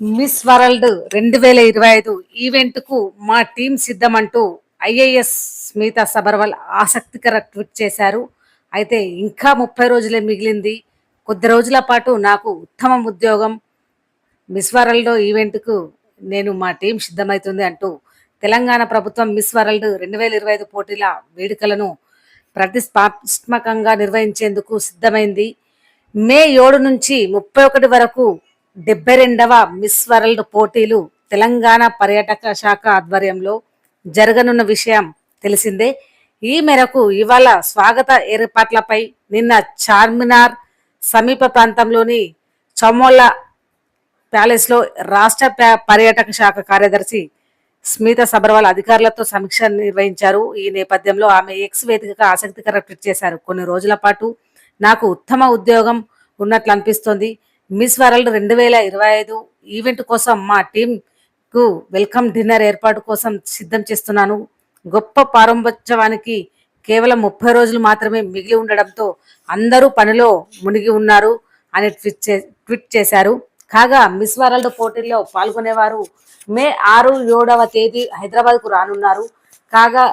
Miss world 2025 ఈవెంట్‌కు మా team సిద్ధమంటూ IAS Smita Sabharwal ఆసక్తికర tweet చేశారు. అయితే ఇంకా 30 రోజులే మిగిలింది. కొద్ది రోజుల పాటు నాకు ఉత్తమ ఉద్యోగం మిస్ వరల్డ్ ఈవెంట్‌కు మా టీం సిద్ధమైతుంది అంటూ తెలంగాణ ప్రభుత్వం మిస్ వరల్డ్ 2025 పోటీల వేడుకలను ప్రతిష్టాత్మకంగా నిర్వహించేందుకు సిద్ధమైంది. మే 7 నుంచి 31 వరకు 72వ మిస్ వరల్డ్ పోటీలు తెలంగాణ పర్యాటక శాఖ ఆధ్వర్యంలో జరగనున్న విషయం తెలిసిందే. ఈ మేరకు ఇవాళ స్వాగత ఏర్పాట్లపై నిన్న చార్మినార్ సమీప ప్రాంతంలోని చమోలా ప్యాలెస్లో రాష్ట్ర పర్యాటక శాఖ కార్యదర్శి స్మితా సబర్వాల్ అధికారులతో సమీక్ష నిర్వహించారు. ఈ నేపథ్యంలో ఆమె ఎక్స్ వేదికగా ఆసక్తికర ట్వీట్ చేశారు. కొన్ని రోజుల పాటు నాకు ఉత్తమ ఉద్యోగం ఉన్నట్లు అనిపిస్తోంది. మిస్ వరల్డ్ 2025 ఈవెంట్ కోసం మా టీంకు వెల్కమ్ డిన్నర్ ఏర్పాటు కోసం సిద్ధం చేస్తున్నాను. గొప్ప ప్రారంభోత్సవానికి కేవలం 30 రోజులు మాత్రమే మిగిలి ఉండడంతో అందరూ పనిలో మునిగి ఉన్నారు అని ట్వీట్ చేశారు. కాగా మిస్ వరల్డ్ పోటీల్లో పాల్గొనేవారు మే 6, 7వ తేదీ హైదరాబాద్కు రానున్నారు. కాగా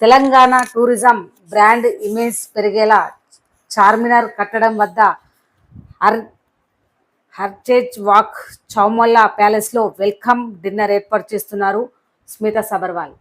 తెలంగాణ టూరిజం బ్రాండ్ ఇమేజ్ పెరిగేలా చార్మినార్ కట్టడం వద్ద హర్చేజ్ వాక్ చౌమొల్లా ప్యాలెస్లో వెల్కమ్ డిన్నర్ ఏర్పాటు చేస్తున్నారు స్మితా సబర్వాల్.